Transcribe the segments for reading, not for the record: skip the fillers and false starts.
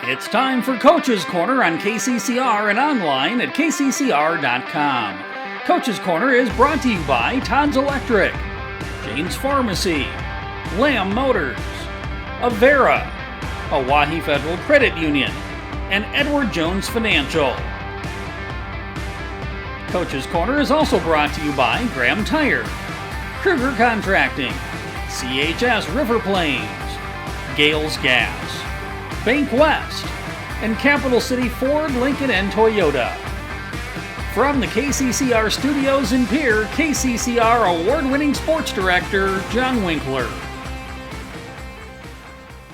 It's time for Coach's Corner on KCCR and online at kccr.com. Coach's Corner is brought to you by Todd's Electric, Jane's Pharmacy, Lamb Motors, Avera, Owyhee Federal Credit Union, and Edward Jones Financial. Coach's Corner is also brought to you by Graham Tire, Kruger Contracting, CHS River Plains, Gales Gas, Bank West, and Capital City Ford, Lincoln, and Toyota. From the KCCR studios in Pierre, KCCR award-winning sports director John Winkler.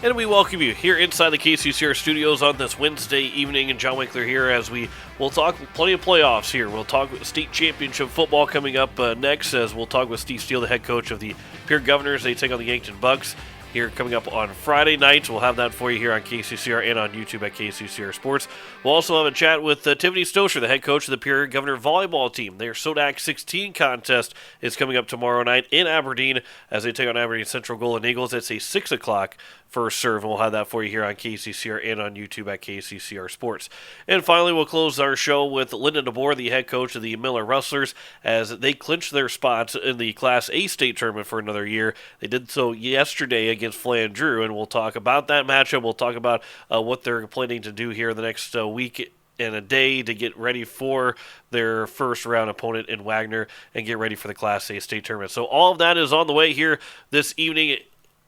And we welcome you here inside the KCCR studios on this Wednesday evening. And John Winkler here as we will talk plenty of playoffs here. We'll talk with state championship football coming up next, as we'll talk with Steve Steele, the head coach of the Pierre Governors. They take on the Yankton Bucks here coming up on Friday night. We'll have that for you here on KCCR and on YouTube at KCCR Sports. We'll also have a chat with Tiffany Stosher, the head coach of the Pierre Governor volleyball team. Their SODAC 16 contest is coming up tomorrow night in Aberdeen as they take on Aberdeen Central Golden Eagles. It's a 6 o'clock first serve, and we'll have that for you here on KCCR and on YouTube at KCCR Sports. And finally, we'll close our show with Lyndon DeBoer, the head coach of the Miller Rustlers, as they clinch their spots in the Class A state tournament for another year. They did so yesterday against Flandreau, and we'll talk about that matchup. We'll talk about what they're planning to do here in the next week and a day to get ready for their first round opponent in Wagner and get ready for the Class A state tournament. So all of that is on the way here this evening,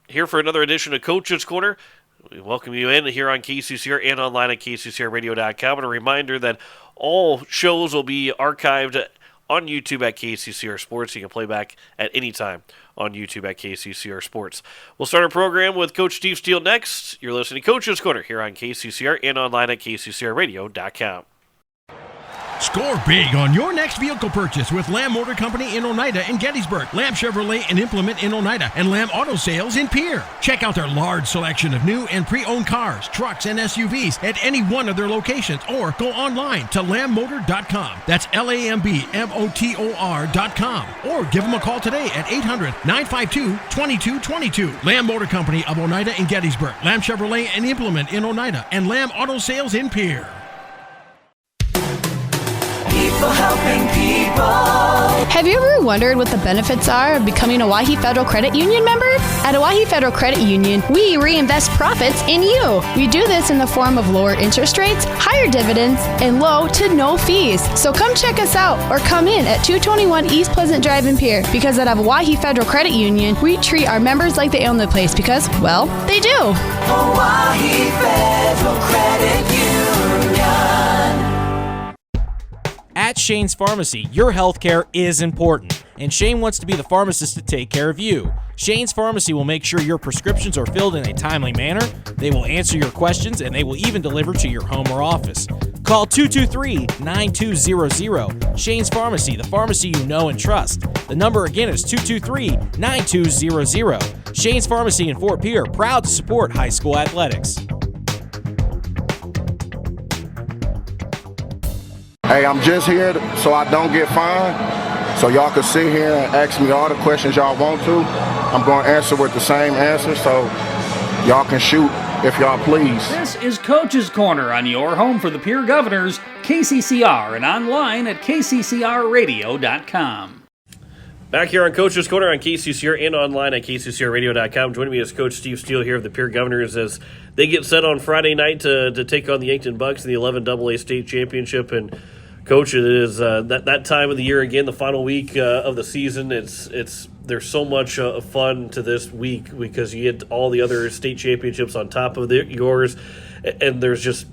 here for another edition of Coach's Corner. We welcome you in here on KCCR and online at kccrradio.com. And a reminder that all shows will be archived on YouTube at KCCR Sports. You can play back at any time on YouTube at KCCR Sports. We'll start our program with Coach Steve Steele next. You're listening to Coach's Corner here on KCCR and online at kccrradio.com. Score big on your next vehicle purchase with Lamb Motor Company in Oneida and Gettysburg, Lamb Chevrolet and Implement in Oneida, and Lamb Auto Sales in Pierre. Check out their large selection of new and pre-owned cars, trucks, and SUVs at any one of their locations, or go online to lambmotor.com. That's LAMBMOTOR.com. Or give them a call today at 800-952-2222. Lamb Motor Company of Oneida and Gettysburg, Lamb Chevrolet and Implement in Oneida, and Lamb Auto Sales in Pierre. People helping people. Have you ever wondered what the benefits are of becoming a Owyhee Federal Credit Union member? At Owyhee Federal Credit Union, we reinvest profits in you. We do this in the form of lower interest rates, higher dividends, and low to no fees. So come check us out or come in at 221 East Pleasant Drive in Pierre, because at Owyhee Federal Credit Union, we treat our members like they own the place because, well, they do. Owyhee Federal Credit Union. At Shane's Pharmacy, your healthcare is important, and Shane wants to be the pharmacist to take care of you. Shane's Pharmacy will make sure your prescriptions are filled in a timely manner, they will answer your questions, and they will even deliver to your home or office. Call 223-9200. Shane's Pharmacy, the pharmacy you know and trust. The number again is 223-9200. Shane's Pharmacy in Fort Pierre, proud to support high school athletics. Hey, I'm just here so I don't get fined, so y'all can sit here and ask me all the questions y'all want to. I'm going to answer with the same answer, so y'all can shoot if y'all please. This is Coach's Corner on your home for the Pierre Governors, KCCR, and online at kccrradio.com. Back here on Coach's Corner on KCCR and online at kccrradio.com. Joining me is Coach Steve Steele here of the Pierre Governors as they get set on Friday night to take on the Yankton Bucks in the 11 AA state championship. And Coach, it is that time of the year again, the final week of the season. There's so much fun to this week because you get all the other state championships on top of yours, and there's just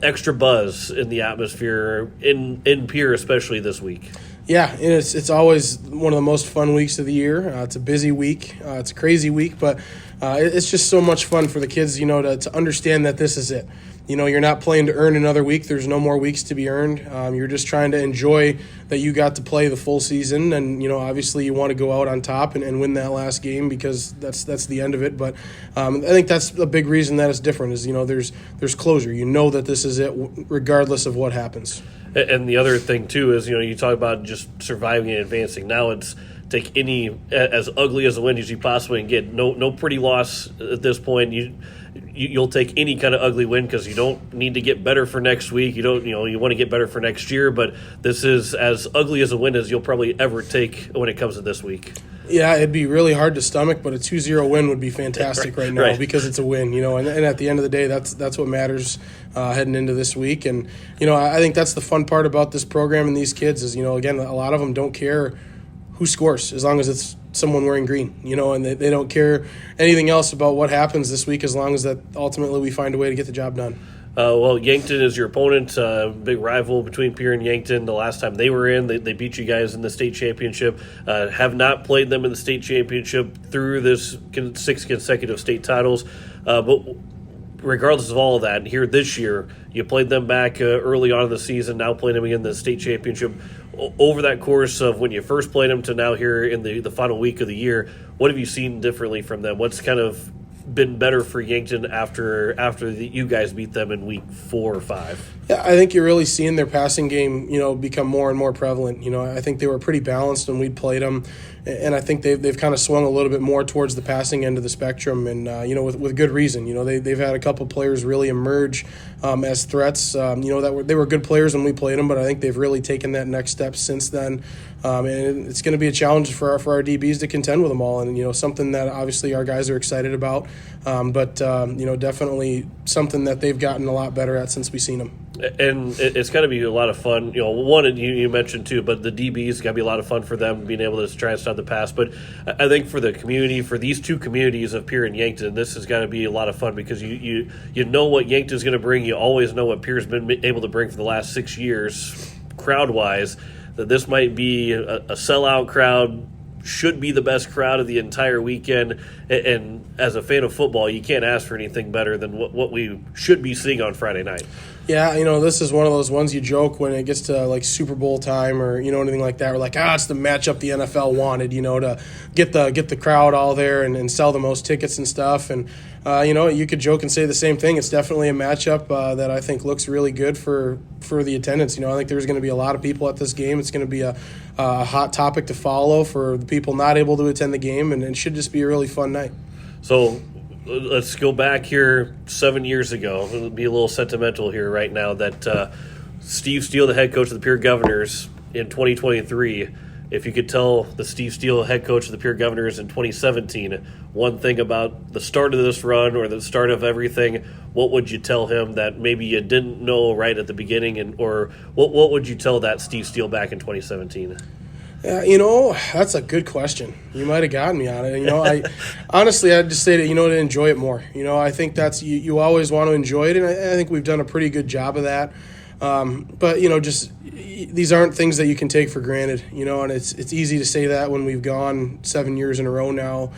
extra buzz in the atmosphere in Pierre, especially this week. Yeah, it's always one of the most fun weeks of the year. It's a busy week. It's a crazy week, but it's just so much fun for the kids, to understand that this is it. You're not playing to earn another week. There's no more weeks to be earned. You're just trying to enjoy that you got to play the full season, and obviously you want to go out on top and win that last game because that's the end of it. But I think that's a big reason that it's different is there's closure. That this is it regardless of what happens. And the other thing too is you talk about just surviving and advancing. Now it's take any as ugly as a win as you possibly can get. No pretty loss at this point. You'll take any kind of ugly win because you don't need to get better for next week. You want to get better for next year, but this is as ugly as a win as you'll probably ever take when it comes to this week. Yeah, it'd be really hard to stomach, but a 2-0 win would be fantastic right now Right. because it's a win, and at the end of the day, that's what matters heading into this week. And, I think that's the fun part about this program and these kids is, again, a lot of them don't care who scores as long as it's someone wearing green, and they don't care anything else about what happens this week as long as that ultimately we find a way to get the job done. Well, Yankton is your opponent, big rival between Pierre and Yankton. The last time they were in, they beat you guys in the state championship. Have not played them in the state championship through this 6 consecutive state titles. But regardless of all of that, here this year, you played them back early on in the season, now playing them again in the state championship. Over that course of when you first played them to now here in the final week of the year, what have you seen differently from them? What's kind of been better for Yankton after you guys beat them in week 4 or 5? Yeah, I think you're really seeing their passing game, become more and more prevalent. I think they were pretty balanced when we played them, and I think they've kind of swung a little bit more towards the passing end of the spectrum, and with good reason. They've had a couple players really emerge as threats. They were good players when we played them, but I think they've really taken that next step since then. And it's going to be a challenge for our DBs to contend with them all, and something that obviously our guys are excited about, but definitely something that they've gotten a lot better at since we've seen them. And it's got to be a lot of fun. One you mentioned too, but the DBs got to be a lot of fun for them being able to try and stop the pass. But I think for the community, for these two communities of Pierre and Yankton, this has got to be a lot of fun because you know what Yankton's going to bring. You always know what Pierre's been able to bring for the last 6 years, crowd wise. That this might be a sellout crowd. Should be the best crowd of the entire weekend, and as a fan of football, you can't ask for anything better than what we should be seeing on Friday night. Yeah, this is one of those ones you joke when it gets to like Super Bowl time or anything like that. We're like, it's the matchup the NFL wanted, to get the crowd all there and sell the most tickets and stuff. And you could joke and say the same thing. It's definitely a matchup that I think looks really good for the attendance. I think there's going to be a lot of people at this game. It's going to be a hot topic to follow for the people not able to attend the game, and it should just be a really fun night. So let's go back here 7 years ago. It'll be a little sentimental here right now that Steve Steele, the head coach of the Pierre Governors in 2023, if you could tell the Steve Steele head coach of the Pierre Governors in 2017 one thing about the start of this run or the start of everything, what would you tell him that maybe you didn't know right at the beginning, or what would you tell that Steve Steele back in 2017? That's a good question. You might have gotten me on it. I honestly, I'd just say that, to enjoy it more. I think that's, you always want to enjoy it, and I think we've done a pretty good job of that. But, just these aren't things that you can take for granted, and it's easy to say that when we've gone 7 years in a row now.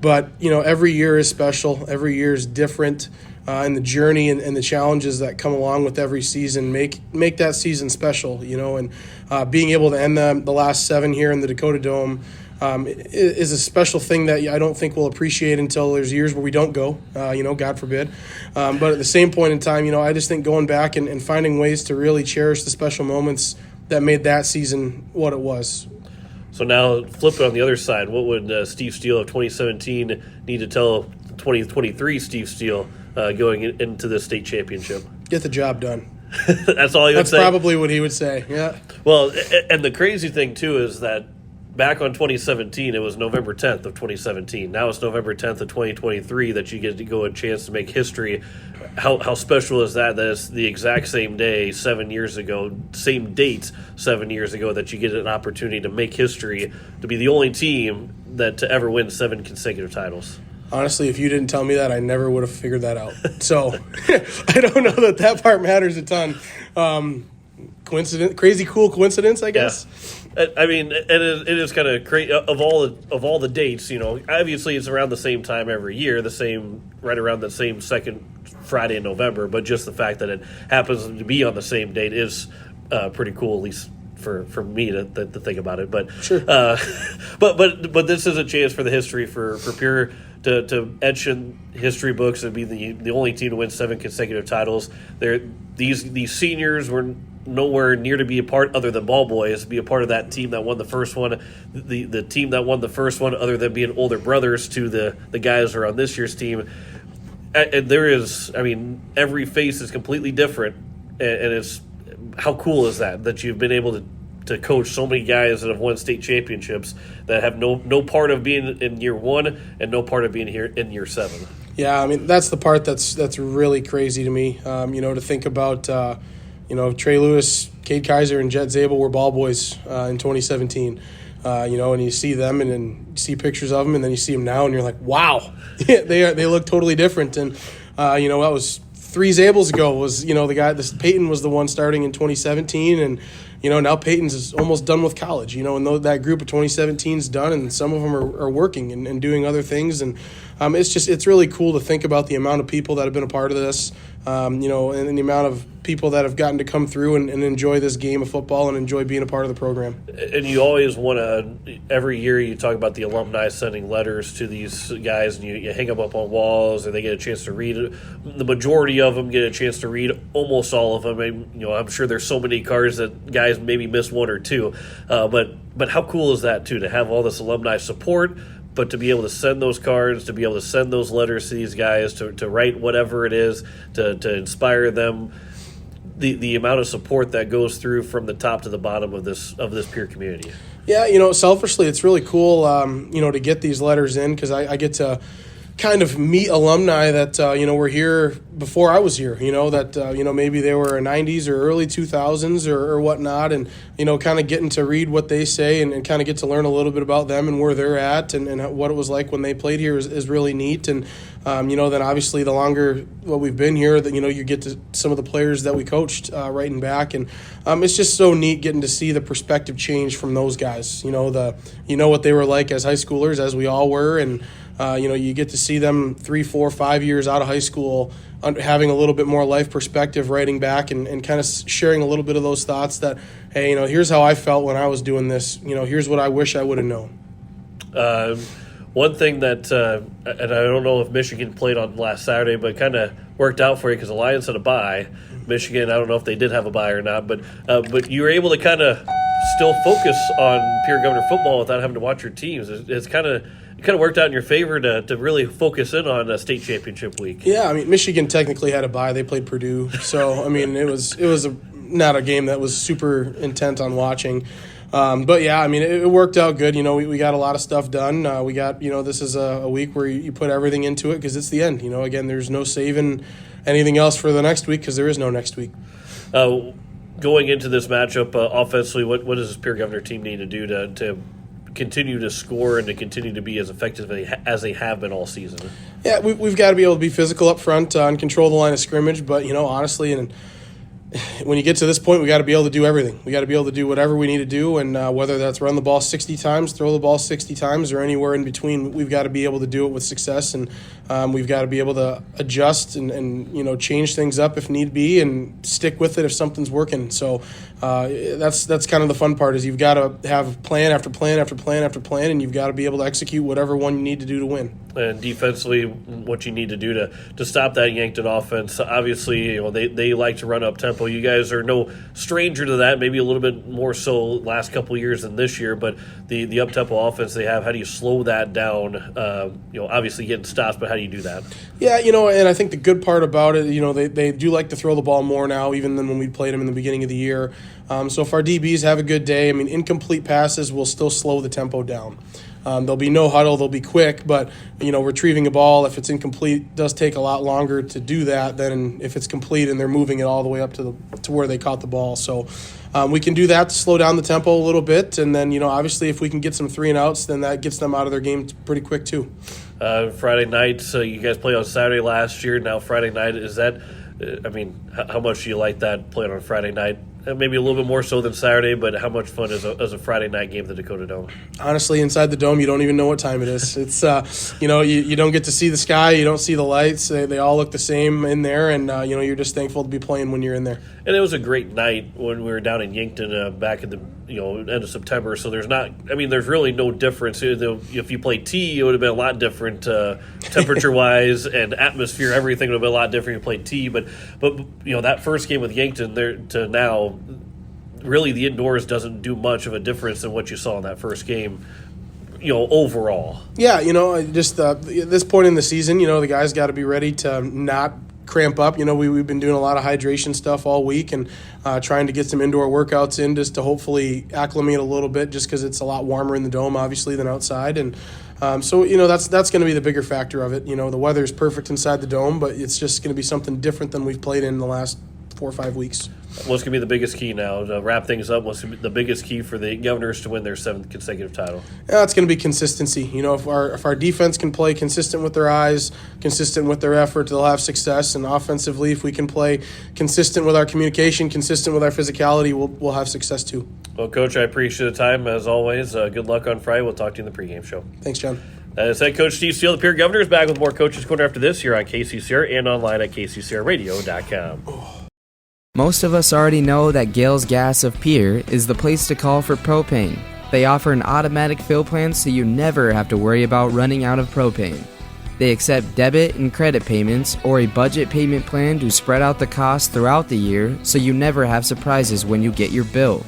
But, every year is special. Every year is different. And the journey and the challenges that come along with every season make that season special, and being able to end the last 7 here in the Dakota Dome is a special thing that I don't think we'll appreciate until there's years where we don't go, God forbid. But at the same point in time, I just think going back and finding ways to really cherish the special moments that made that season what it was. So now flip it on the other side. What would Steve Steele of 2017 need to tell 2023 Steve Steele going into the state championship? Get the job done. That's all he would say? That's probably what he would say, yeah. Well, and the crazy thing, too, is that back on 2017, it was November 10th of 2017. Now it's November 10th of 2023 that you get to go a chance to make history. How special is that it's the exact same day 7 years ago, same date 7 years ago, that you get an opportunity to make history, to be the only team to ever win 7 consecutive titles? Honestly, if you didn't tell me that, I never would have figured that out. So I don't know that part matters a ton. Crazy cool coincidence, I guess. Yeah. I mean, it is kind of crazy. Of all the dates, obviously it's around the same time every year, right around the same second Friday in November. But just the fact that it happens to be on the same date is pretty cool, at least for me to think about it. But sure. But this is a chance for the history for Pierre to etch in history books and be the only team to win 7 consecutive titles. These seniors were nowhere near to be a part other than ball boys, be a part of that team that won the first one, the team that won the first one, other than being older brothers to the guys who are on this year's team. And there is, I mean, every face is completely different, and it's how cool is that you've been able to coach so many guys that have won state championships that have no part of being in year one and no part of being here in year 7. Yeah, I mean, that's the part that's really crazy to me. To think about, Trey Lewis, Cade Kaiser, and Jet Zabel were ball boys in 2017. And you see them, and then you see pictures of them, and then you see them now, and you're like, wow, they look totally different. And that was 3 Zabels ago. Was the guy? Peyton was the one starting in 2017, and now Peyton's almost done with college. And that group of 2017's done, and some of them are working and doing other things. And it's really cool to think about the amount of people that have been a part of this. And the amount of people that have gotten to come through and enjoy this game of football and enjoy being a part of the program. And you always want to, every year you talk about the alumni sending letters to these guys, and you hang them up on walls, and they get a chance to read it. The majority of them get a chance to read almost all of them. And, I'm sure there's so many cards that guys maybe miss 1 or 2. But how cool is that, too, to have all this alumni support, but to be able to send those cards, to be able to send those letters to these guys, to write whatever it is, to inspire them, the amount of support that goes through from the top to the bottom of this peer community. Yeah, selfishly, it's really cool, to get these letters in, because I get to kind of meet alumni that, were here before I was here, that, maybe they were 90s or early 2000s or whatnot, and, kind of getting to read what they say and kind of get to learn a little bit about them and where they're at and what it was like when they played here is really neat. And, then obviously the longer what we've been here, that, you get to some of the players that we coached writing back. And it's just so neat getting to see the perspective change from those guys, what they were like as high schoolers, as we all were. And, you get to see them 3, 4, 5 years out of high school having a little bit more life perspective, writing back and kind of sharing a little bit of those thoughts that, hey, here's how I felt when I was doing this. Here's what I wish I would have known. One thing that, and I don't know if Michigan played on last Saturday, but kind of worked out for you because the Lions had a bye. Michigan, I don't know if they did have a bye or not, but you were able to kind of still focus on Pierre Governor football without having to watch your teams. It kind of worked out in your favor to really focus in on a state championship week. Yeah, I mean, Michigan technically had a bye. They played Purdue, so I mean, it was not a game that was super intent on watching. But yeah, I mean, it worked out good. We got a lot of stuff done. We got, this is a week where you put everything into it because it's the end. Again, there's no saving anything else for the next week because there is no next week. Going into this matchup, offensively, what does this Pierre Governor team need to do to continue to score and to continue to be as effective as they have been all season? Yeah, we've got to be able to be physical up front and control the line of scrimmage. But, honestly, and when you get to this point, we got to be able to do everything. We got to be able to do whatever we need to do, and whether that's run the ball 60 times, throw the ball 60 times, or anywhere in between, we've got to be able to do it with success, and we've got to be able to adjust and change things up if need be, and stick with it if something's working. So that's kind of the fun part is you've got to have plan after plan after plan after plan, and you've got to be able to execute whatever one you need to do to win. And defensively, what you need to do to stop that Yankton offense. Obviously, they like to run up tempo. You guys are no stranger to that. Maybe a little bit more so last couple of years than this year. But the up tempo offense they have, how do you slow that down? Obviously getting stops, but how do you do that? Yeah, and I think the good part about it, they do like to throw the ball more now, even than when we played them in the beginning of the year. So if our DBs have a good day, I mean, incomplete passes will still slow the tempo down. There'll be no huddle. They'll be quick, but retrieving a ball, if it's incomplete, does take a lot longer to do that than if it's complete and they're moving it all the way up to where they caught the ball. So we can do that to slow down the tempo a little bit, and then obviously if we can get some 3-and-outs, then that gets them out of their game pretty quick too. Friday night, so you guys played on Saturday last year. Now Friday night, is that? I mean, how much do you like that playing on Friday night? Maybe a little bit more so than Saturday, but how much fun is a Friday night game at the Dakota Dome? Honestly, inside the Dome, you don't even know what time it is. It's, you don't get to see the sky. You don't see the lights. They all look the same in there, and, you're just thankful to be playing when you're in there. And it was a great night when we were down in Yankton back at the end of September. So there's really no difference. If you played T, it would have been a lot different temperature-wise and atmosphere. Everything would have been a lot different if you played T. But that first game with Yankton there to now, really the indoors doesn't do much of a difference in what you saw in that first game, overall. Yeah, just at this point in the season, the guys got to be ready to not cramp up. We've been doing a lot of hydration stuff all week and trying to get some indoor workouts in just to hopefully acclimate a little bit, just because it's a lot warmer in the dome, obviously, than outside. And so that's going to be the bigger factor of it. The weather's perfect inside the dome, but it's just going to be something different than we've played in the last 4 or 5 weeks. What's going to be the biggest key now to wrap things up? What's the biggest key for the Governors to win their 7th consecutive title? Yeah, it's going to be consistency. If our defense can play consistent with their eyes, consistent with their effort, they'll have success. And offensively, if we can play consistent with our communication, consistent with our physicality, we'll have success too. Well, Coach, I appreciate the time as always. Good luck on Friday. We'll talk to you in the pregame show. Thanks, John. That is head coach Steve Steele, the Pierre Governors, back with more Coaches Corner after this here on KCCR and online at kccrradio.com. Most of us already know that Gales Gas of Pierre is the place to call for propane. They offer an automatic fill plan so you never have to worry about running out of propane. They accept debit and credit payments or a budget payment plan to spread out the cost throughout the year so you never have surprises when you get your bill.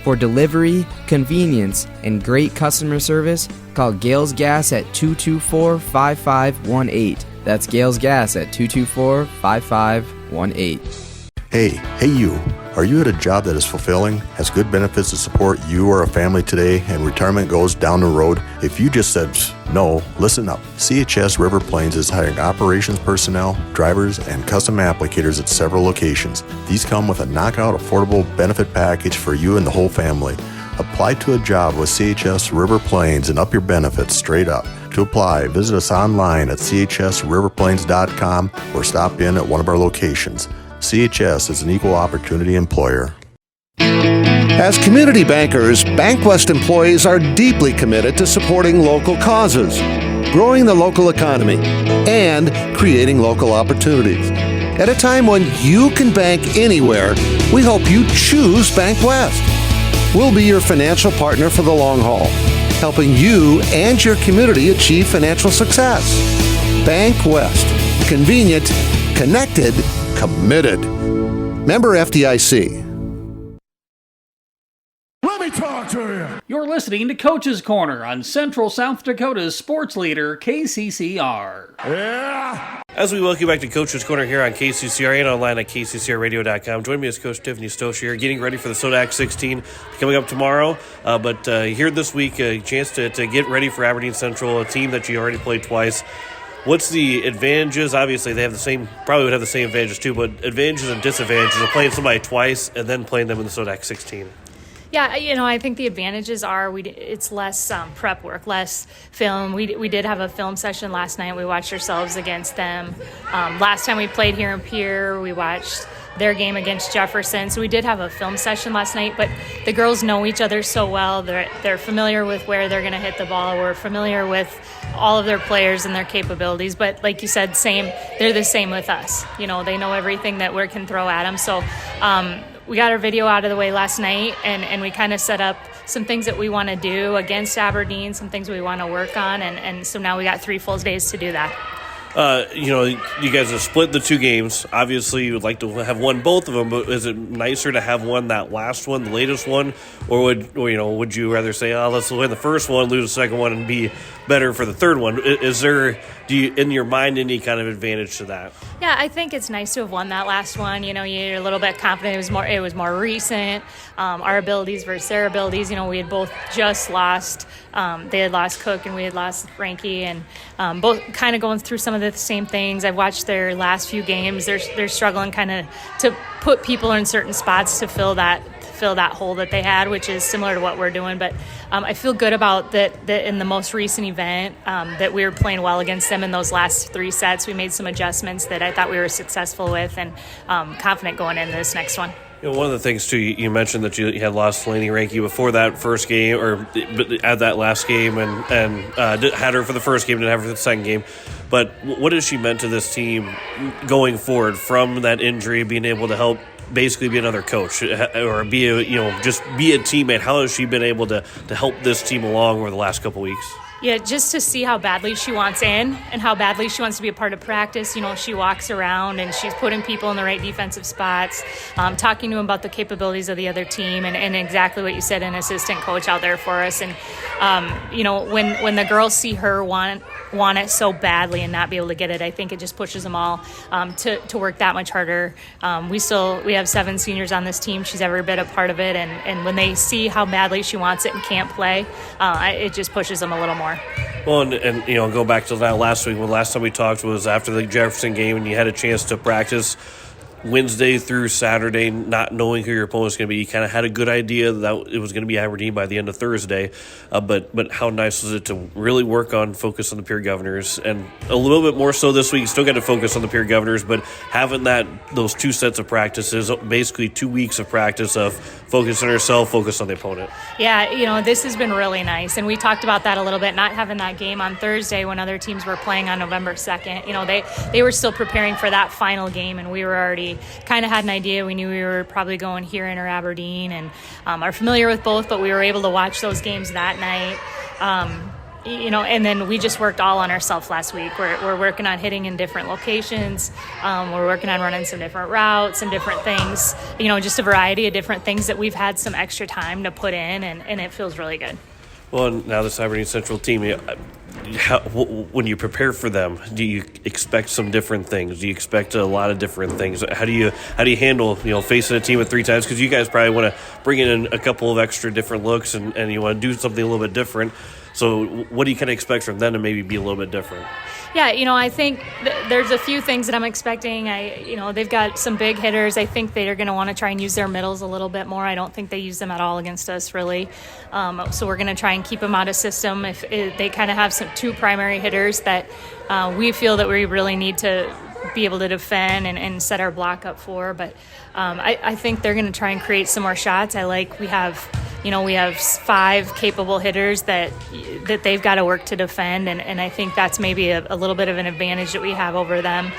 For delivery, convenience, and great customer service, call Gales Gas at 224-5518. That's Gales Gas at 224-5518. Hey you. Are you at a job that is fulfilling, has good benefits to support you or a family today, and retirement goes down the road? If you just said no, listen up. CHS River Plains is hiring operations personnel, drivers, and custom applicators at several locations. These come with a knockout affordable benefit package for you and the whole family. Apply to a job with CHS River Plains and up your benefits straight up. To apply, visit us online at chsriverplains.com or stop in at one of our locations. CHS is an equal opportunity employer. As community bankers, BankWest employees are deeply committed to supporting local causes, growing the local economy, and creating local opportunities. At a time when you can bank anywhere, we hope you choose BankWest. We'll be your financial partner for the long haul, helping you and your community achieve financial success. BankWest. Convenient, connected, committed. Member FDIC. Let me talk to you. You're listening to Coach's Corner on Central South Dakota's sports leader, KCCR. Yeah. As we welcome you back to Coach's Corner here on KCCR and online at kccrradio.com. Join me as Coach Tiffany Stosh here, getting ready for the SODAC 16 coming up tomorrow. But here this week, a chance to get ready for Aberdeen Central, a team that you already played twice. What's the advantages? Obviously, they have probably would have the same advantages too, but advantages and disadvantages of playing somebody twice and then playing them in the SODAC 16. Yeah, I think the advantages are it's less prep work, less film. We did have a film session last night. We watched ourselves against them. Last time we played here in Pierre, we watched their game against Jefferson. So we did have a film session last night, but the girls know each other so well. They're familiar with where they're going to hit the ball. We're familiar with all of their players and their capabilities. But like you said, they're the same with us. They know everything that we can throw at them. So we got our video out of the way last night, and we kind of set up some things that we want to do against Aberdeen, some things we want to work on, and so now we got 3 full days to do that. You guys have split the 2 games. Obviously, you would like to have won both of them, but is it nicer to have won that last one, the latest one, or would you rather say, let's win the first one, lose the second one, and be better for the third one? Is there, in your mind, any kind of advantage to that? Yeah, I think it's nice to have won that last one. You're a little bit confident. It was more recent. Our abilities versus their abilities. We had both just lost. They had lost Cook and we had lost Frankie, and both kind of going through some of the same things. I've watched their last few games. They're struggling kind of to put people in certain spots to fill that hole that they had, which is similar to what we're doing. But I feel good about that in the most recent event that we were playing well against them in those last 3 sets. We made some adjustments that I thought we were successful with, and confident going into this next one. One of the things, too, you mentioned that you had lost Laney Ranke before that first game, or at that last game, and had her for the first game, didn't have her for the second game. But what has she meant to this team going forward from that injury, being able to help basically be another coach or just be a teammate? How has she been able to help this team along over the last couple weeks? Yeah, just to see how badly she wants in and how badly she wants to be a part of practice. You know, she walks around and she's putting people in the right defensive spots, talking to them about the capabilities of the other team and exactly what you said, an assistant coach out there for us. And, you know, when the girls see her want it so badly and not be able to get it, I think it just pushes them all to work that much harder. We have 7 seniors on this team. She's every bit a part of it. And when they see how badly she wants it and can't play, it just pushes them a little more. Well, and you know, go back to that last week. When last time we talked was after the Jefferson game, and you had a chance to practice Wednesday through Saturday, not knowing who your opponent's going to be. You kind of had a good idea that it was going to be Aberdeen by the end of Thursday, but how nice was it to really work on focus on the Peer Governors, and a little bit more so this week. You still got to focus on the Peer Governors, but having those 2 sets of practices, basically 2 weeks of practice of focus on yourself, focus on the opponent. Yeah, you know, this has been really nice, and we talked about that a little bit, not having that game on Thursday when other teams were playing on November 2nd. You know, they were still preparing for that final game, and we were already kind of had an idea. We knew we were probably going here in or Aberdeen, and are familiar with both, but we were able to watch those games that night. You know, and then we just worked all on ourselves last week. We're working on hitting in different locations. We're working on running some different routes and different things, you know, just a variety of different things that we've had some extra time to put in, and it feels really good. Well, now this Aberdeen Central team, when you prepare for them, do you expect some different things? Do you expect a lot of different things? How do you handle, you know, facing a team at 3 times? Because you guys probably want to bring in a couple of extra different looks, and you want to do something a little bit different. So what do you kind of expect from them to maybe be a little bit different? Yeah, you know, I think there's a few things that I'm expecting. You know, they've got some big hitters. I think they're going to want to try and use their middles a little bit more. I don't think they use them at all against us, really. So we're going to try and keep them out of system. If they kind of have 2 primary hitters that we feel that we really need to be able to defend and set our block up for. But I think they're going to try and create some more shots. We have 5 capable hitters that they've got to work to defend, and I think that's maybe a little bit of an advantage that we have over them.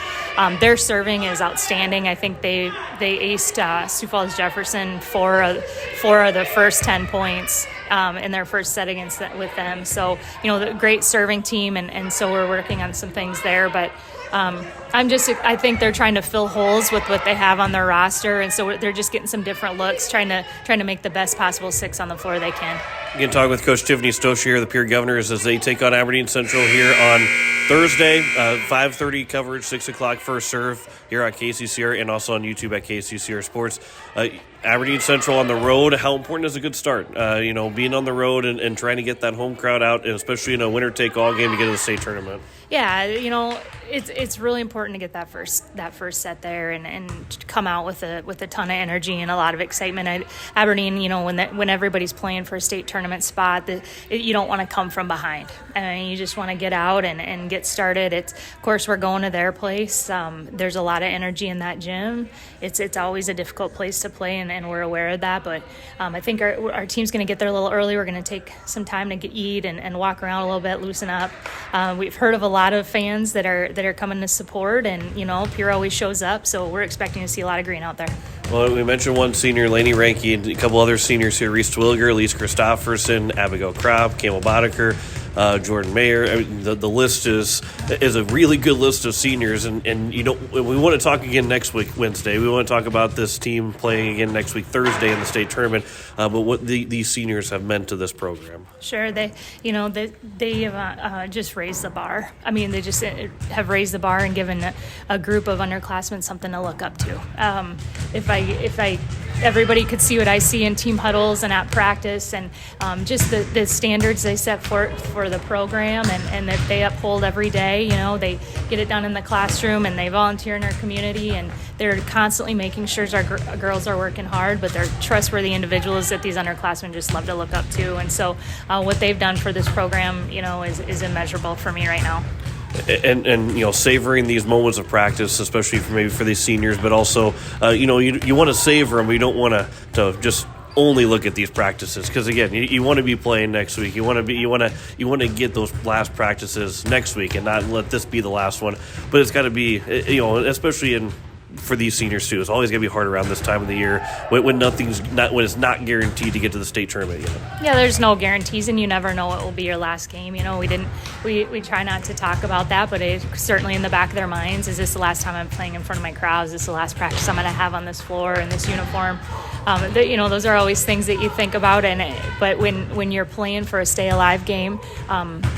Their serving is outstanding. I think they aced Sioux Falls Jefferson 4 of the first 10 points in their first set with them. So, you know, the great serving team, and so we're working on some things there, but I think they're trying to fill holes with what they have on their roster, and so they're just getting some different looks, trying to make the best possible 6 on the floor they can. You can talk with Coach Tiffany Stosh here, the Peer Governors, as they take on Aberdeen Central here on Thursday, 5:30 coverage, 6 o'clock first serve here on KCCR and also on YouTube at KCCR Sports. Aberdeen Central on the road, how important is a good start? You know, being on the road and trying to get that home crowd out, and especially in a winner-take-all game to get to the state tournament. Yeah, you know, it's really important to get that first set there and come out with a ton of energy and a lot of excitement. Aberdeen, you know, when everybody's playing for a state tournament spot, you don't want to come from behind. I mean, you just want to get out and get started. Of course, we're going to their place. There's a lot of energy in that gym. It's always a difficult place to play, and we're aware of that. But I think our team's going to get there a little early. We're going to take some time to eat and walk around a little bit, loosen up. We've heard of a lot of fans that are coming to support, and you know, Pierre always shows up, so we're expecting to see a lot of green out there. Well, we mentioned one senior, Lainey Ranke, and a couple other seniors here, Reese Twilliger, Elise Christofferson, Abigail Kropp, Camel Boddicker, Jordan Mayer. I mean, the list is a really good list of seniors, and you know, we want to talk again next week, Wednesday. We want to talk about this team playing again next week, Thursday, in the state tournament, but what these seniors have meant to this program. Sure, they have just raised the bar. I mean, they just have raised the bar and given a group of underclassmen something to look up to. If everybody could see what I see in team huddles and at practice, and just the standards they set for the program and that they uphold every day. You know, they get it done in the classroom, and they volunteer in our community, and they're constantly making sure our girls are working hard, but they're trustworthy individuals that these underclassmen just love to look up to. And so what they've done for this program, you know, is immeasurable for me right now. And you know, savoring these moments of practice, especially for these seniors, but also you know, you want to savor them. You don't want to just only look at these practices, because again, you want to be playing next week. You want to get those last practices next week and not let this be the last one. But it's got to be, you know, especially in for these seniors too. It's always going to be hard around this time of the year when it's not guaranteed to get to the state tournament yet. Yeah, there's no guarantees, and you never know what will be your last game. We try not to talk about that, but it's certainly in the back of their minds. Is this the last time I'm playing in front of my crowd? Is this the last practice I'm going to have on this floor in this uniform? Those are always things that you think about. But when you're playing for a stay alive game,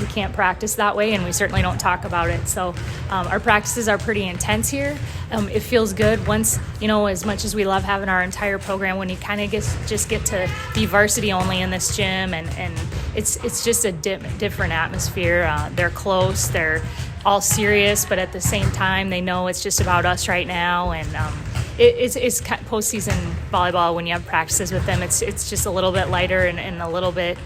we can't practice that way, and we certainly don't talk about it. So our practices are pretty intense here. It feels good once, as much as we love having our entire program, when you kind of just get to be varsity only in this gym, and it's just a different atmosphere. They're close, they're all serious, but at the same time, they know it's just about us right now, and it's postseason volleyball. When you have practices with them, it's just a little bit lighter and a little bit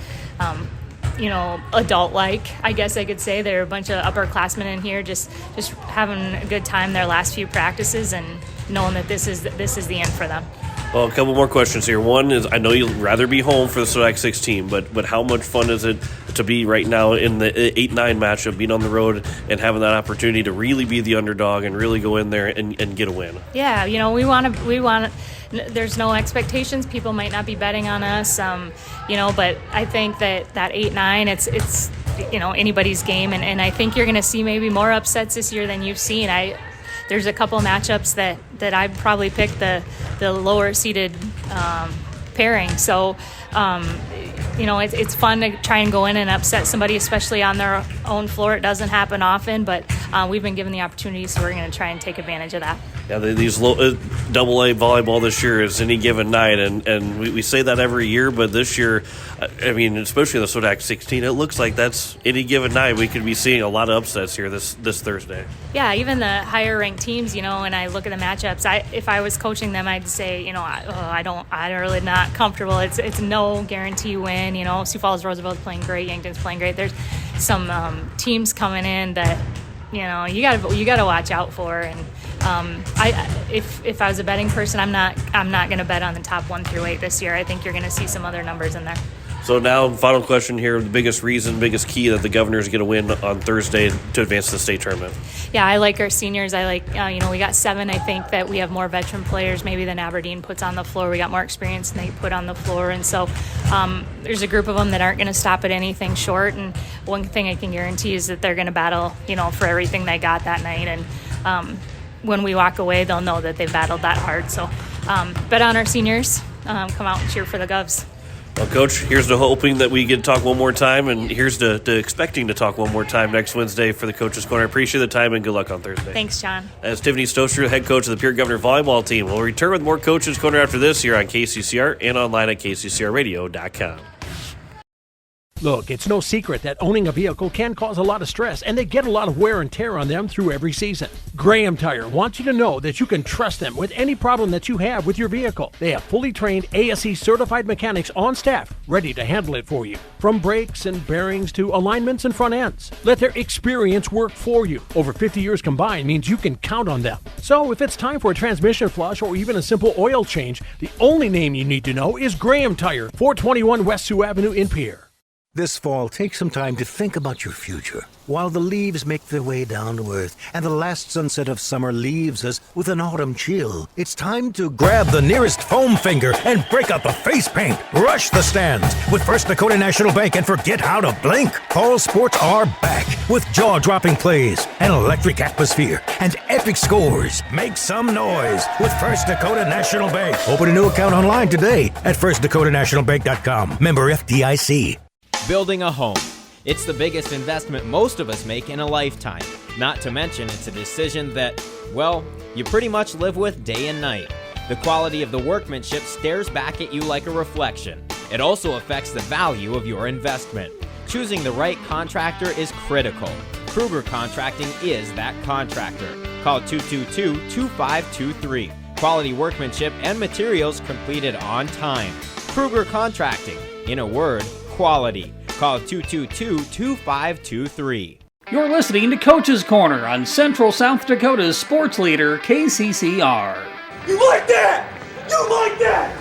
adult-like, I guess I could say. There are a bunch of upperclassmen in here just having a good time their last few practices and knowing that this is the end for them. Well, a couple more questions here. One is, I know you'd rather be home for the SODAC 16, but how much fun is it to be right now in the 8-9 matchup, being on the road and having that opportunity to really be the underdog and really go in there and get a win? Yeah, we want there's no expectations. People might not be betting on us, but I think that 8-9, it's anybody's game, and I think you're going to see maybe more upsets this year than you've seen. There's a couple matchups that I'd probably pick the lower seeded pairing. So, it's fun to try and go in and upset somebody, especially on their own floor. It doesn't happen often, but we've been given the opportunity, so we're going to try and take advantage of that. Yeah, these double-A volleyball this year is any given night, and we say that every year, but this year, especially the SODAC 16, it looks like that's any given night. We could be seeing a lot of upsets here this Thursday. Yeah, even the higher-ranked teams, and I look at the matchups. If I was coaching them, I'd say, I'm really not comfortable. It's no guarantee win. Sioux Falls Roosevelt's playing great, Yankton's playing great. There's some teams coming in that you got to watch out for. And if I was a betting person, I'm not going to bet on the top 1 through 8 this year. I think you're going to see some other numbers in there. So now, final question here: the biggest key that the Governors get a win on Thursday to advance to the state tournament. Yeah, I like our seniors. I like we got 7. I think that we have more veteran players maybe than Aberdeen puts on the floor. We got more experience than they put on the floor, and so there's a group of them that aren't going to stop at anything short. And one thing I can guarantee is that they're going to battle, for everything they got that night. And when we walk away, they'll know that they've battled that hard. So bet on our seniors. Come out and cheer for the Govs. Well, Coach, here's to hoping that we get to talk one more time, and here's to expecting to talk one more time next Wednesday for the Coach's Corner. I appreciate the time, and good luck on Thursday. Thanks, John. As Tiffany Stoster, head coach of the Pierre Governor volleyball team, will return with more Coach's Corner after this here on KCCR and online at kccrradio.com. Look, it's no secret that owning a vehicle can cause a lot of stress, and they get a lot of wear and tear on them through every season. Graham Tire wants you to know that you can trust them with any problem that you have with your vehicle. They have fully trained ASE certified mechanics on staff, ready to handle it for you. From brakes and bearings to alignments and front ends. Let their experience work for you. Over 50 years combined means you can count on them. So if it's time for a transmission flush or even a simple oil change, the only name you need to know is Graham Tire, 421 West Sioux Avenue in Pierre. This fall, take some time to think about your future. While the leaves make their way down to earth and the last sunset of summer leaves us with an autumn chill, it's time to grab the nearest foam finger and break out the face paint. Rush the stands with First Dakota National Bank and forget how to blink. Fall sports are back with jaw-dropping plays, an electric atmosphere, and epic scores. Make some noise with First Dakota National Bank. Open a new account online today at firstdakotanationalbank.com. Member FDIC. Building a home. It's the biggest investment most of us make in a lifetime. Not to mention, it's a decision that, well, you pretty much live with day and night. The quality of the workmanship stares back at you like a reflection. It also affects the value of your investment. Choosing the right contractor is critical. Kruger Contracting is that contractor. Call 222-2523. Quality workmanship and materials completed on time. Kruger Contracting. In a word, quality. Call 222-2523. You're listening to Coach's Corner on Central South Dakota's sports leader, KCCR. You like that? You like that?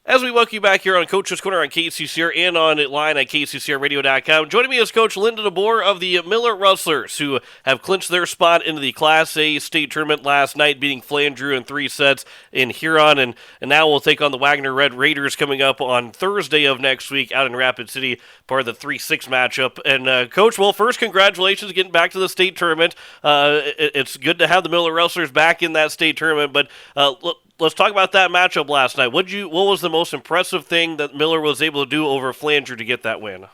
As we welcome you back here on Coach's Corner on KCCR and online at KCCRradio.com. Joining me is Coach Linda DeBoer of the Miller Rustlers, who have clinched their spot into the Class A state tournament last night, beating Flandreau in 3 sets in Huron. And now we'll take on the Wagner Red Raiders coming up on Thursday of next week out in Rapid City, part of the 3-6 matchup. And, Coach, well, first, congratulations getting back to the state tournament. It's good to have the Miller Rustlers back in that state tournament, but let's talk about that matchup last night. What was the most impressive thing that Miller was able to do over Flandreau to get that win?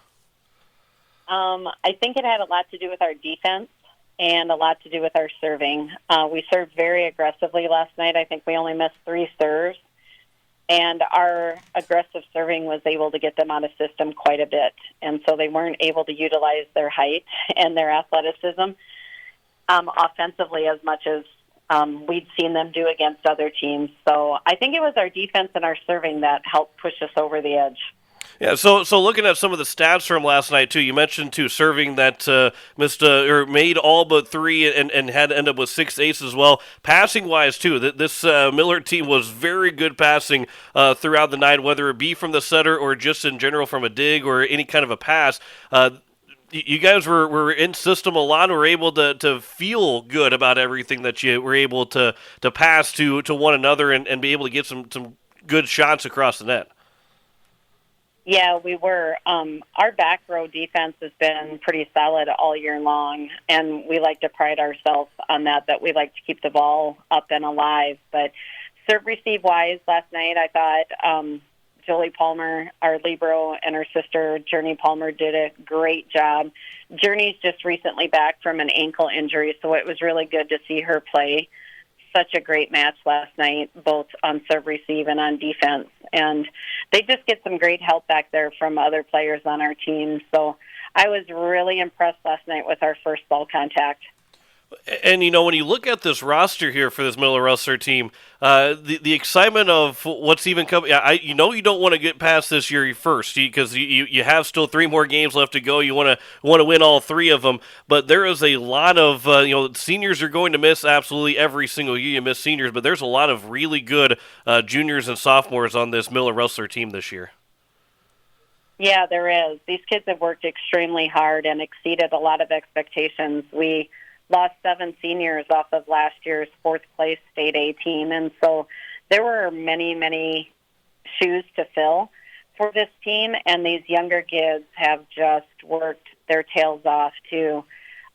I think it had a lot to do with our defense and a lot to do with our serving. We served very aggressively last night. I think we only missed 3 serves, and our aggressive serving was able to get them out of system quite a bit, and so they weren't able to utilize their height and their athleticism offensively as much as we'd seen them do against other teams. So I think it was our defense and our serving that helped push us over the edge. Yeah, so looking at some of the stats from last night, too, you mentioned, too, serving that made all but 3 and had to end up with 6 aces as well. Passing-wise, too, this Miller team was very good passing throughout the night, whether it be from the setter or just in general from a dig or any kind of a pass. You guys were in system a lot, were able to feel good about everything that you were able to pass to one another and be able to get some good shots across the net. Yeah, we were. Our back row defense has been pretty solid all year long, and we like to pride ourselves on that we like to keep the ball up and alive. But serve-receive-wise, last night I thought Jolie Palmer, our libero, and her sister, Journey Palmer, did a great job. Journey's just recently back from an ankle injury, so it was really good to see her play such a great match last night, both on serve-receive and on defense. And they just get some great help back there from other players on our team. So I was really impressed last night with our first ball contact. And, when you look at this roster here for this Miller Rustler team, the excitement of what's even coming, you don't want to get past this year first because you have still 3 more games left to go. You want to win all 3 of them, but there is a lot of, seniors are going to miss absolutely every single year. You miss seniors, but there's a lot of really good juniors and sophomores on this Miller Rustler team this year. Yeah, there is. These kids have worked extremely hard and exceeded a lot of expectations. We lost 7 seniors off of last year's 4th place state A team. And so there were many, many shoes to fill for this team. And these younger kids have just worked their tails off to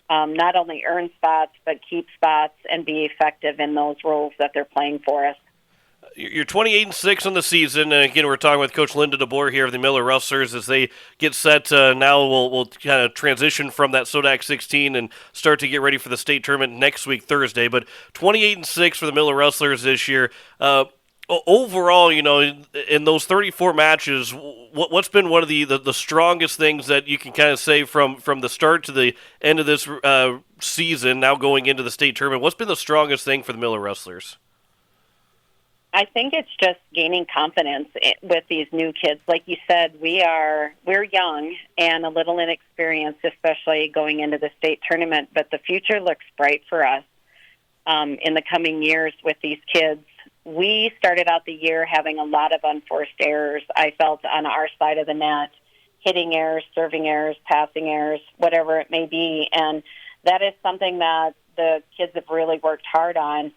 not only earn spots, but keep spots and be effective in those roles that they're playing for us. You're 28-6 on the season, and again, we're talking with Coach Linda DeBoer here of the Miller Rustlers as they get set. Now we'll kind of transition from that SODAC 16 and start to get ready for the state tournament next week, Thursday. But 28-6 for the Miller Rustlers this year. Overall, in those 34 matches, what's been one of the strongest things that you can kind of say from the start to the end of this season, now going into the state tournament? What's been the strongest thing for the Miller Rustlers? I think it's just gaining confidence with these new kids. Like you said, we're young and a little inexperienced, especially going into the state tournament, but the future looks bright for us in the coming years with these kids. We started out the year having a lot of unforced errors, I felt, on our side of the net, hitting errors, serving errors, passing errors, whatever it may be. And that is something that the kids have really worked hard on.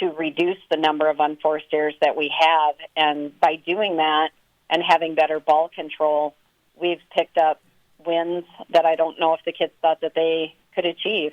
To reduce the number of unforced errors that we have. And by doing that and having better ball control, we've picked up wins that I don't know if the kids thought that they could achieve.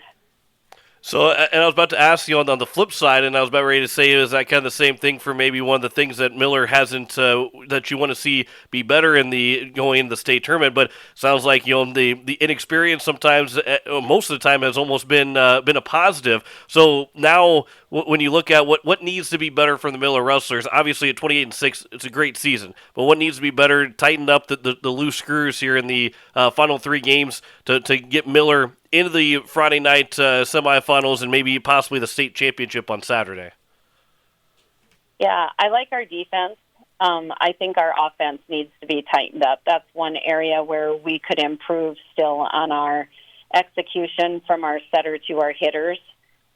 So, and I was about to ask you on the flip side, and I was about ready to say, is that kind of the same thing for maybe one of the things that Miller hasn't, that you want to see be better in going into the state tournament? But sounds like the inexperience sometimes, most of the time, has almost been a positive. So now, when you look at what needs to be better for the Miller Rustlers, obviously at 28-6, it's a great season. But what needs to be better? Tighten up the loose screws here in the final 3 games to get Miller into the Friday night semifinals and maybe possibly the state championship on Saturday. Yeah, I like our defense. I think our offense needs to be tightened up. That's one area where we could improve still on our execution from our setter to our hitters.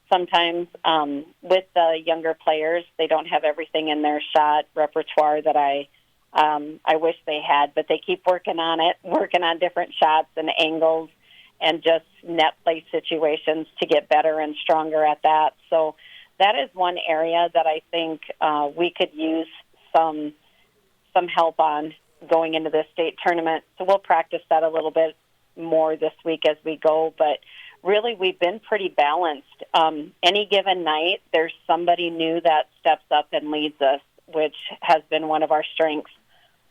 sometimes with the younger players. They don't have everything in their shot repertoire that I wish they had, but they keep working on it, working on different shots and angles and just net play situations to get better and stronger at that. So that is one area that I think we could use some help on going into this state tournament. So we'll practice that a little bit more this week as we go, but really we've been pretty balanced. Any given night, there's somebody new that steps up and leads us, which has been one of our strengths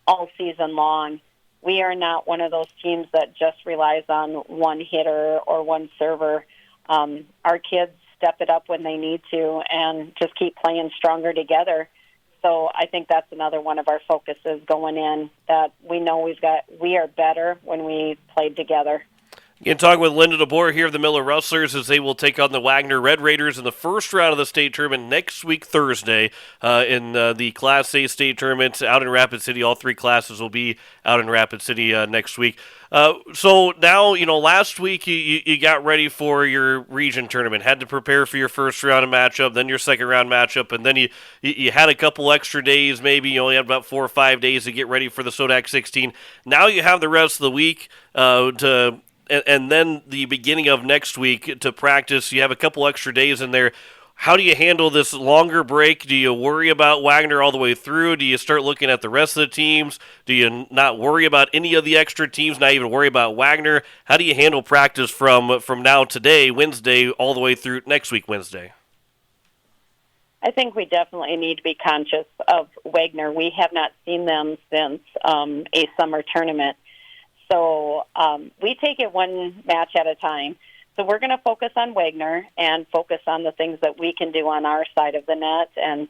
all season long. We are not one of those teams that just relies on one hitter or one server. Our kids step it up when they need to and just keep playing stronger together. So I think that's another one of our focuses going in, that we know we are better when we played together. You can talk with Linda DeBoer here of the Miller Rustlers as they will take on the Wagner Red Raiders in the first round of the state tournament next week, Thursday, in the Class A state tournament out in Rapid City. All three classes will be out in Rapid City next week. So now, last week you got ready for your region tournament, had to prepare for your first round of matchup, then your second round matchup, and then you had a couple extra days, maybe you only had about 4 or 5 days to get ready for the SODAC 16. Now you have the rest of the week and then the beginning of next week to practice. You have a couple extra days in there. How do you handle this longer break? Do you worry about Wagner all the way through? Do you start looking at the rest of the teams? Do you not worry about any of the extra teams, not even worry about Wagner? How do you handle practice from now today, Wednesday, all the way through next week, Wednesday? I think we definitely need to be conscious of Wagner. We have not seen them since a summer tournament. So we take it one match at a time. So we're going to focus on Wagner and focus on the things that we can do on our side of the net and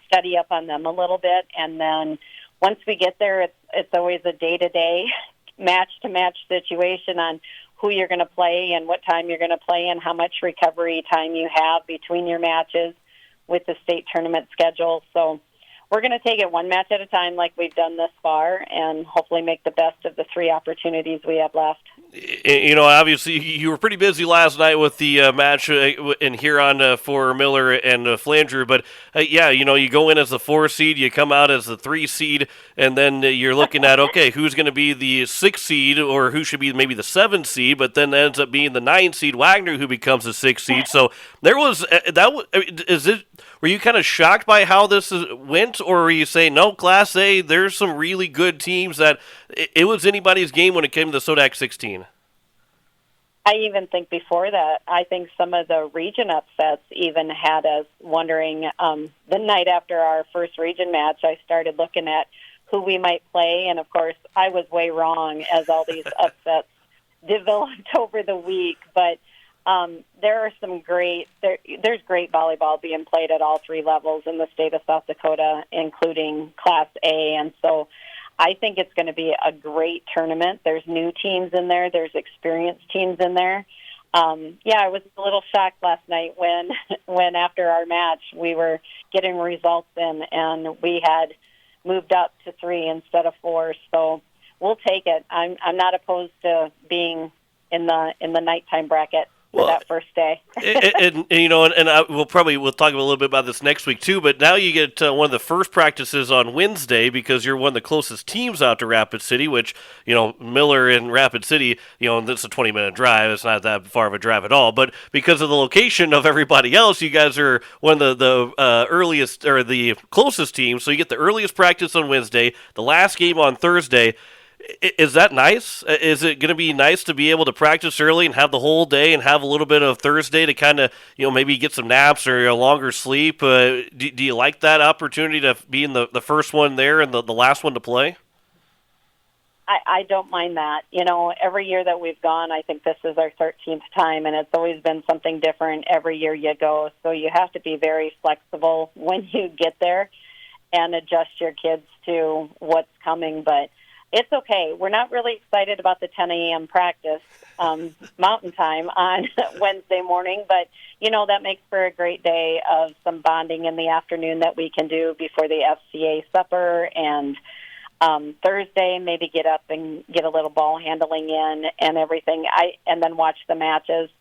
study up on them a little bit. And then once we get there, it's always a day-to-day, match-to-match situation on who you're going to play and what time you're going to play and how much recovery time you have between your matches with the state tournament schedule. So we're going to take it one match at a time like we've done thus far and hopefully make the best of the 3 opportunities we have left. Obviously you were pretty busy last night with the match in Huron for Miller and Flandreau, but you go in as the 4 seed, you come out as the 3 seed, and then you're looking at, okay, who's going to be the 6 seed or who should be maybe the 7 seed, but then ends up being the 9 seed, Wagner, who becomes the 6 seed. So there was, were you kind of shocked by how this went, or were you saying, no, Class A, there's some really good teams that it was anybody's game when it came to the SODAC 16? I even think before that, I think some of the region upsets even had us wondering. The night after our first region match, I started looking at who we might play, and of course, I was way wrong as all these upsets developed over the week. But there are some there's great volleyball being played at all 3 levels in the state of South Dakota, including Class A, and so I think it's going to be a great tournament. There's new teams in there. There's experienced teams in there. I was a little shocked last night when after our match we were getting results in and we had moved up to 3 instead of 4. So we'll take it. I'm not opposed to being in the nighttime bracket for that first day. We'll talk a little bit about this next week too, but now you get one of the first practices on Wednesday because you're one of the closest teams out to Rapid City, which, Miller and Rapid City, that's a 20-minute drive. It's not that far of a drive at all, but because of the location of everybody else, you guys are one of the earliest or the closest teams, so you get the earliest practice on Wednesday, the last game on Thursday. Is that nice? Is it going to be nice to be able to practice early and have the whole day and have a little bit of Thursday to kind of, maybe get some naps or a longer sleep? Do you like that opportunity to be in the first one there and the last one to play? I don't mind that. Every year that we've gone, I think this is our 13th time, and it's always been something different every year you go. So you have to be very flexible when you get there and adjust your kids to what's coming, but it's okay. We're not really excited about the 10 a.m. practice Mountain Time on Wednesday morning, but, that makes for a great day of some bonding in the afternoon that we can do before the FCA supper, and Thursday maybe get up and get a little ball handling in and everything, and then watch the matches.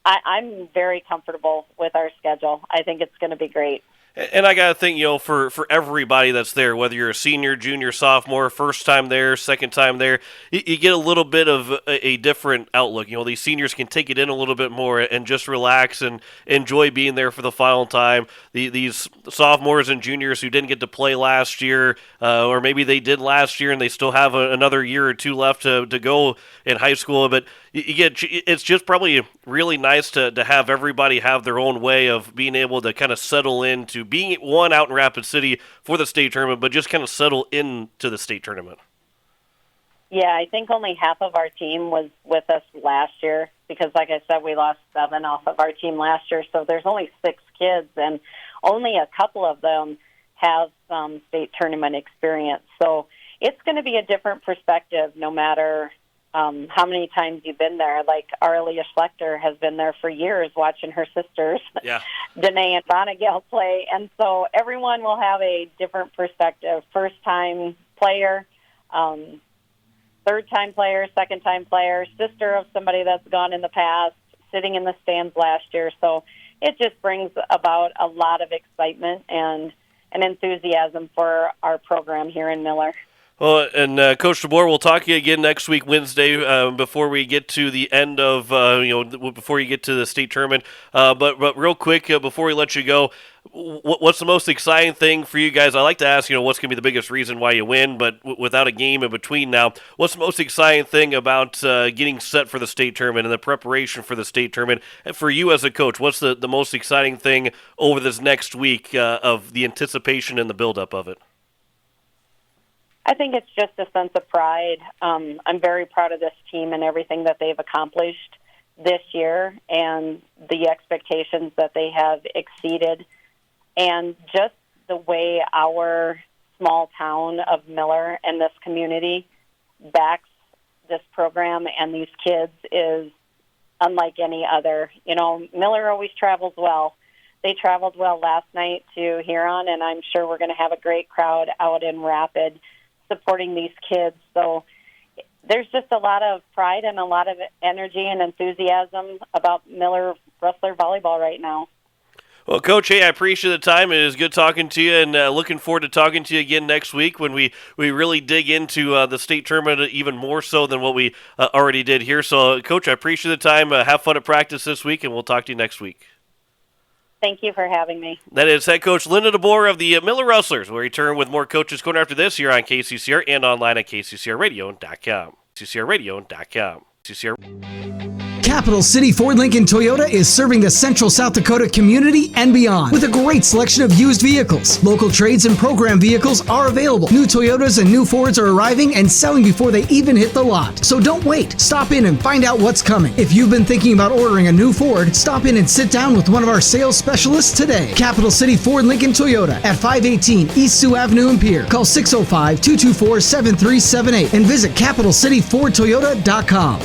I'm very comfortable with our schedule. I think it's going to be great. And I got to think, for everybody that's there, whether you're a senior, junior, sophomore, first time there, second time there, you get a little bit of a different outlook. These seniors can take it in a little bit more and just relax and enjoy being there for the final time. These sophomores and juniors who didn't get to play last year, or maybe they did last year and they still have another year or two left to go in high school, but it's just probably really nice to have everybody have their own way of being able to kind of settle into being out in Rapid City for the state tournament, but just kind of settle into the state tournament. Yeah, I think only half of our team was with us last year because, like I said, we lost 7 off of our team last year, so there's only 6 kids, and only a couple of them have some state tournament experience. So it's going to be a different perspective no matter how many times you've been there. Like Arlia Schlechter has been there for years watching her sisters, Danae and Vonnegut, play. And so everyone will have a different perspective. First-time player, third-time player, second-time player, sister of somebody that's gone in the past, sitting in the stands last year. So it just brings about a lot of excitement and an enthusiasm for our program here in Miller. Well, and Coach DeBoer, we'll talk to you again next week, Wednesday, before we get to the end of, before you get to the state tournament. But real quick, before we let you go, what's the most exciting thing for you guys? I like to ask, what's going to be the biggest reason why you win, but without a game in between now, what's the most exciting thing about getting set for the state tournament and the preparation for the state tournament? And for you as a coach, what's the most exciting thing over this next week of the anticipation and the buildup of it? I think it's just a sense of pride. I'm very proud of this team and everything that they've accomplished this year and the expectations that they have exceeded. And just the way our small town of Miller and this community backs this program and these kids is unlike any other. Miller always travels well. They traveled well last night to Huron, and I'm sure we're going to have a great crowd out in Rapid supporting these kids. So there's just a lot of pride and a lot of energy and enthusiasm about Miller Rustler volleyball right now. Well, Coach, hey, I appreciate the time. It is good talking to you, and looking forward to talking to you again next week when we really dig into the state tournament even more so than what we already did here. So, Coach, I appreciate the time. Have fun at practice this week, and we'll talk to you next week. Thank you for having me. That is head coach Linda DeBoer of the Miller Rustlers. We'll return with more Coaches Corner after this here on KCCR and online at kccrradio.com. KCCRradio.com. Capital City Ford Lincoln Toyota is serving the central South Dakota community and beyond with a great selection of used vehicles. Local trades and program vehicles are available. New Toyotas and new Fords are arriving and selling before they even hit the lot. So don't wait. Stop in and find out what's coming. If you've been thinking about ordering a new Ford, stop in and sit down with one of our sales specialists today. Capital City Ford Lincoln Toyota at 518 East Sioux Avenue in Pierre. Call 605-224-7378 and visit CapitalCityFordToyota.com.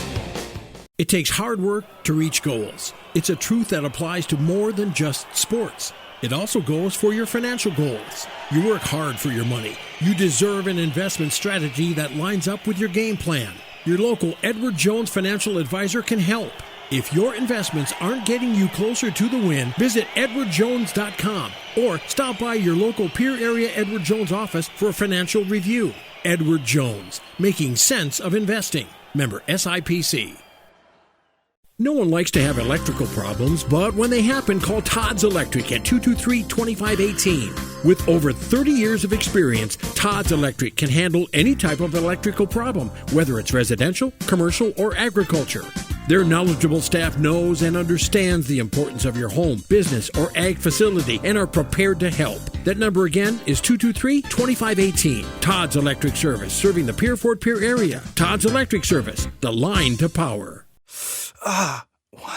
It takes hard work to reach goals. It's a truth that applies to more than just sports. It also goes for your financial goals. You work hard for your money. You deserve an investment strategy that lines up with your game plan. Your local Edward Jones financial advisor can help. If your investments aren't getting you closer to the win, visit edwardjones.com or stop by your local Pierre area Edward Jones office for a financial review. Edward Jones, making sense of investing. Member SIPC. No one likes to have electrical problems, but when they happen, call Todd's Electric at 223-2518. With over 30 years of experience, Todd's Electric can handle any type of electrical problem, whether it's residential, commercial, or agriculture. Their knowledgeable staff knows and understands the importance of your home, business, or ag facility and are prepared to help. That number again is 223-2518. Todd's Electric Service, serving the Pierre-Fort Pierre area. Todd's Electric Service, the line to power. Why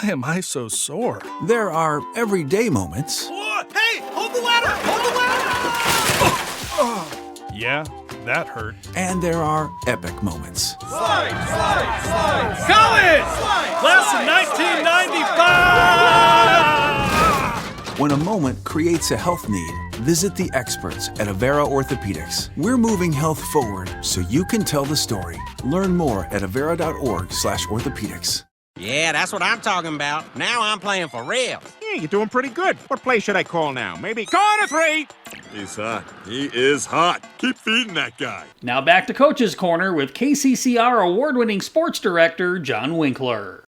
am I so sore? There are everyday moments. Hey, hold the ladder! Hold the ladder! Yeah, that hurt. And there are epic moments. Slide! College! Class of 1995! When a moment creates a health need, visit the experts at Avera Orthopedics. We're moving health forward so you can tell the story. Learn more at avera.org/orthopedics. Yeah, that's what I'm talking about. Now I'm playing for real. Yeah, you're doing pretty good. What play should I call now? Maybe corner 3. He's hot. He is hot. Keep feeding that guy. Now back to Coach's Corner with KCCR award-winning sports director John Winkler.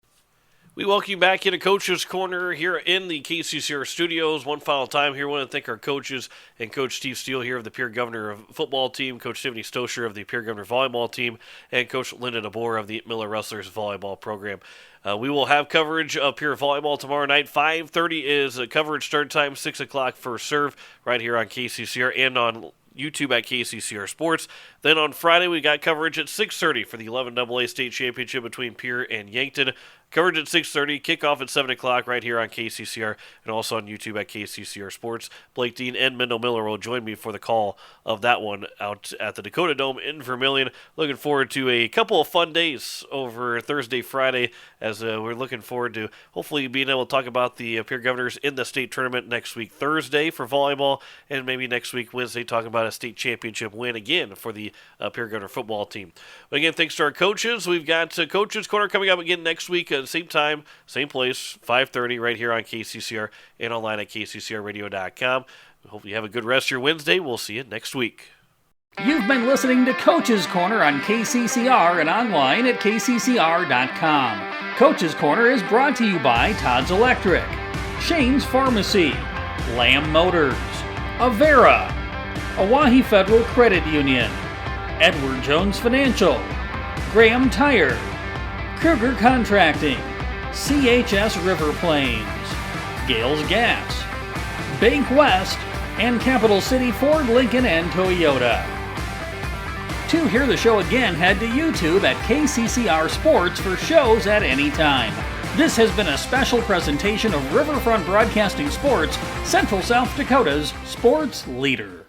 We welcome you back into Coach's Corner here in the KCCR studios. One final time here, I want to thank our coaches and Coach Steve Steele here of the Pierre Governor football team, Coach Tiffany Stosher of the Pierre Governor volleyball team, and Coach Linda DeBoer of the Miller Rustlers volleyball program. We will have coverage of Pierre volleyball tomorrow night. 5:30 is a coverage start time, 6 o'clock first serve right here on KCCR and on YouTube at KCCR Sports. Then on Friday, we got coverage at 6:30 for the 11AA State Championship between Pierre and Yankton. Coverage at 6:30, kickoff at 7 o'clock right here on KCCR and also on YouTube at KCCR Sports. Blake Dean and Mendel Miller will join me for the call of that one out at the Dakota Dome in Vermillion. Looking forward to a couple of fun days over Thursday, Friday, as we're looking forward to hopefully being able to talk about the Pierre Governors in the state tournament next week, Thursday for volleyball, and maybe next week, Wednesday, talking about a state championship win again for the Pierre Governor football team. But again, thanks to our coaches. We've got Coach's Corner coming up again next week. Same time, same place, 5:30 right here on KCCR and online at kccrradio.com. We hope you have a good rest of your Wednesday. We'll see you next week. You've been listening to Coach's Corner on KCCR and online at kccr.com. Coach's Corner is brought to you by Todd's Electric, Shane's Pharmacy, Lamb Motors, Avera, Oahe Federal Credit Union, Edward Jones Financial, Graham Tire, Kruger Contracting, CHS River Plains, Gales Gas, Bank West, and Capital City Ford, Lincoln, and Toyota. To hear the show again, head to YouTube at KCCR Sports for shows at any time. This has been a special presentation of Riverfront Broadcasting Sports, Central South Dakota's sports leader.